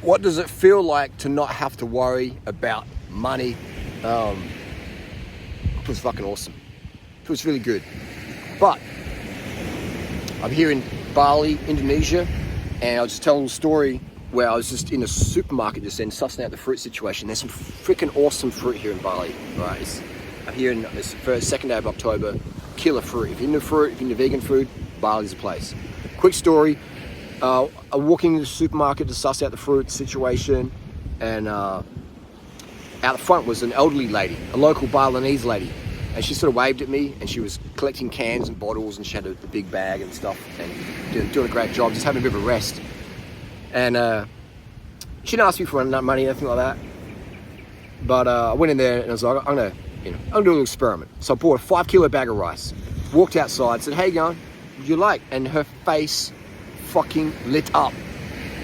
what does it feel like to not have to worry about money? It was fucking awesome. It was really good. But I'm here in Bali, Indonesia, and I'll just tell a little story where I was just in a supermarket just then sussing out the fruit situation. There's some freaking awesome fruit here in Bali, right? I'm here in this first, second day of October. Killer fruit. If you're into fruit, if you're into vegan food, Bali's the place. Quick story. I'm walking into the supermarket to suss out the fruit situation, and out the front was an elderly lady, a local Balinese lady, and she sort of waved at me, and she was collecting cans and bottles, and she had the big bag and stuff, and doing a great job, just having a bit of a rest. And she didn't ask me for money or anything like that, but I went in there and I was like, I'm gonna do a little experiment. So I bought a 5 kilo bag of rice, walked outside, said, "Hey, going, would you like?" And her face fucking lit up.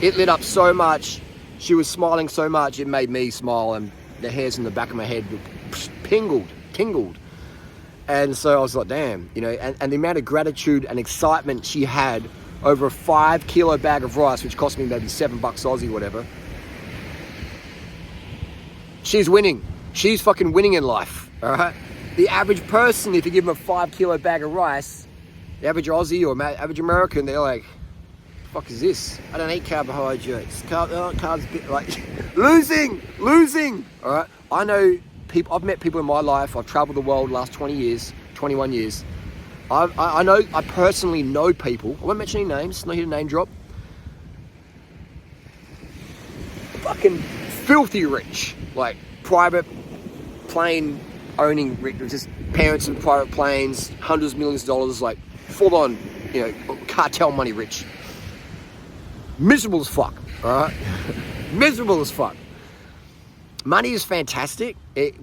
It lit up so much. She was smiling so much, it made me smile, and the hairs in the back of my head tingled. And so I was like, damn, and the amount of gratitude and excitement she had over a 5 kilo bag of rice, which cost me maybe $7 Aussie, whatever. She's winning. She's fucking winning in life, all right? The average person, if you give them a 5 kilo bag of rice, the average Aussie or average American, they're like, fuck is this? I don't eat carbohydrates. Carbs, like, losing. All right. I know people. I've met people in my life. I've traveled the world the last 21 years. I personally know people. I won't mention any names. Not here to name drop. Fucking filthy rich, like private plane owning, just parents in private planes, hundreds of millions of dollars, like full on, cartel money rich. Miserable as fuck, all right? Miserable as fuck. Money is fantastic. It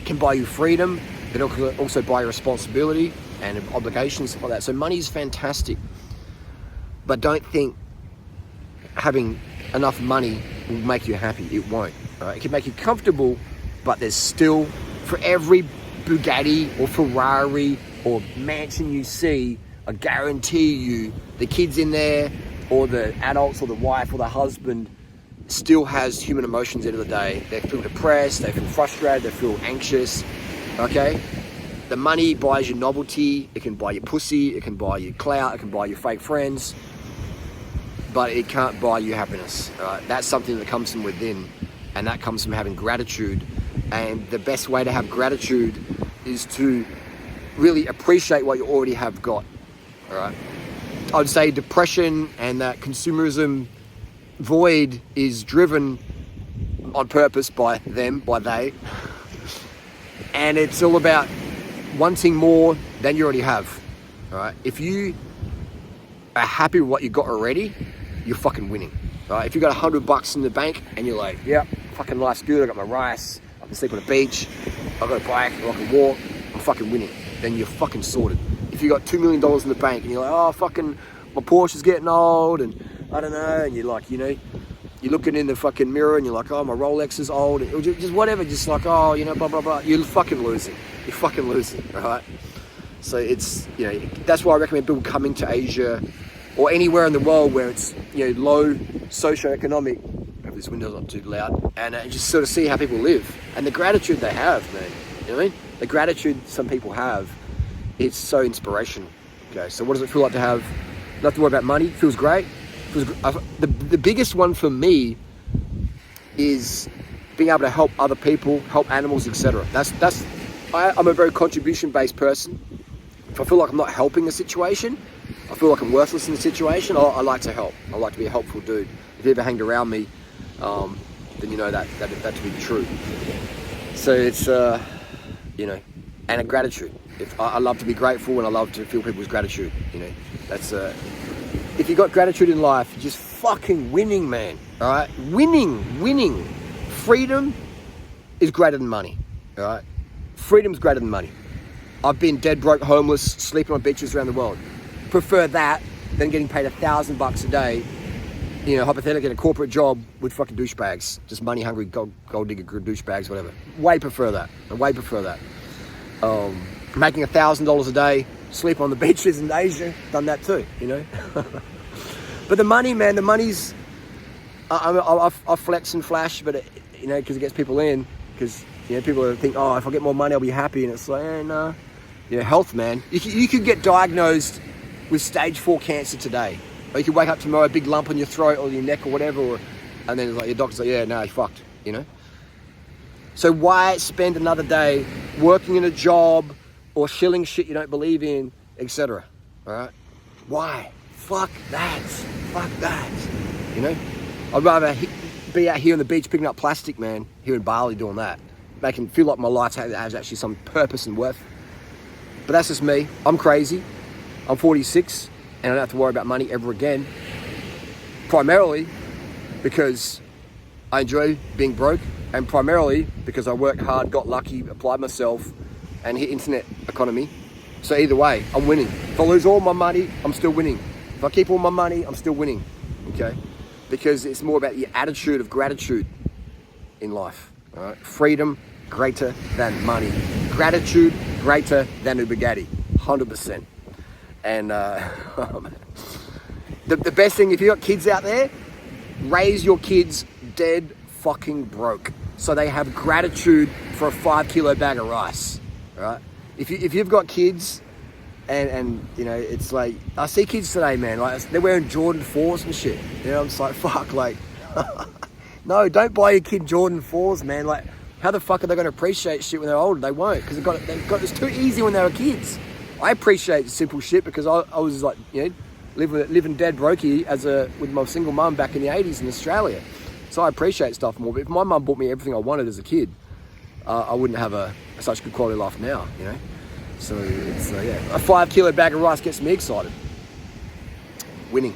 can buy you freedom. It also buy you responsibility and obligations, stuff like that. So money is fantastic. But don't think having enough money will make you happy. It won't, all right? It can make you comfortable, but there's still, for every Bugatti or Ferrari or mansion you see, I guarantee you the kids in there, or the adults, or the wife, or the husband, still has human emotions at the end of the day. They feel depressed, they feel frustrated, they feel anxious, okay? The money buys you novelty, it can buy you pussy, it can buy you clout, it can buy you fake friends, but it can't buy you happiness, all right? That's something that comes from within, and that comes from having gratitude. And the best way to have gratitude is to really appreciate what you already have got, all right? I'd say depression and that consumerism void is driven on purpose by they. And it's all about wanting more than you already have, all right? If you are happy with what you got already, you're fucking winning, all right? If you got $100 in the bank and you're like, yeah, fucking life's good, I got my rice, I can sleep on a beach, I got a bike, I can walk, I'm fucking winning, then you're fucking sorted. If you got $2 million in the bank and you're like, oh, fucking, my Porsche's getting old, and I don't know, and you're like, you're looking in the fucking mirror and you're like, oh, my Rolex is old, or just whatever, just like, oh, blah, blah, blah. You're fucking losing. You're fucking losing, all right? So it's, that's why I recommend people coming to Asia or anywhere in the world where it's, low socioeconomic. I hope this window's not too loud. And just sort of see how people live and the gratitude they have, man. You know what I mean? The gratitude some people have, it's so inspirational. Okay, so what does it feel like to have, not to worry about money? It feels great. The biggest one for me is being able to help other people, help animals, etc. I'm a very contribution-based person. If I feel like I'm not helping a situation, I feel like I'm worthless in the situation, I like to help. I like to be a helpful dude. If you ever hanged around me, then you know that to be true. So it's, and a gratitude. I love to be grateful, and I love to feel people's gratitude. That's if you got gratitude in life, you're just fucking winning, man. All right, winning. Freedom is greater than money. All right, freedom's greater than money. I've been dead broke, homeless, sleeping on beaches around the world. Prefer that than getting paid $1,000 a day, hypothetically in a corporate job with fucking douchebags, just money hungry gold digger douchebags, whatever. Way prefer that. Making $1,000 a day, sleep on the beaches in Asia, done that too, But the money, man, the money's I flex and flash, but because it gets people in. Because people think, oh, if I get more money, I'll be happy, and it's like, no. Health, man. You could get diagnosed with stage 4 cancer today, or you could wake up tomorrow, a big lump on your throat or your neck or whatever, and then it's like your doctor's like, yeah, no, you're fucked. So why spend another day working in a job or shilling shit you don't believe in, etc. All right? Why? Fuck that. I'd rather be out here on the beach picking up plastic, man, here in Bali doing that. Making feel like my life has actually some purpose and worth. But that's just me. I'm crazy. I'm 46 and I don't have to worry about money ever again. Primarily because I enjoy being broke, and primarily because I worked hard, got lucky, applied myself, and hit internet economy. So either way, I'm winning. If I lose all my money, I'm still winning. If I keep all my money, I'm still winning. Okay? Because it's more about your attitude of gratitude in life. All right? Freedom greater than money. Gratitude greater than a Bugatti. 100%. And the best thing, if you've got kids out there, raise your kids dead fucking broke, so they have gratitude for a 5 kilo bag of rice. Right? If you've got kids, and it's like, I see kids today, man, like they're wearing Jordan 4s and shit. I'm just like, fuck, like, no, don't buy your kid Jordan 4s, man. Like, how the fuck are they going to appreciate shit when they're older? They won't, because it's too easy when they were kids. I appreciate simple shit because I was like, living dead brokey with my single mum back in the 80s in Australia. So I appreciate stuff more. But if my mum bought me everything I wanted as a kid, I wouldn't have such good quality life now, So it's, a 5 kilo bag of rice gets me excited. Winning.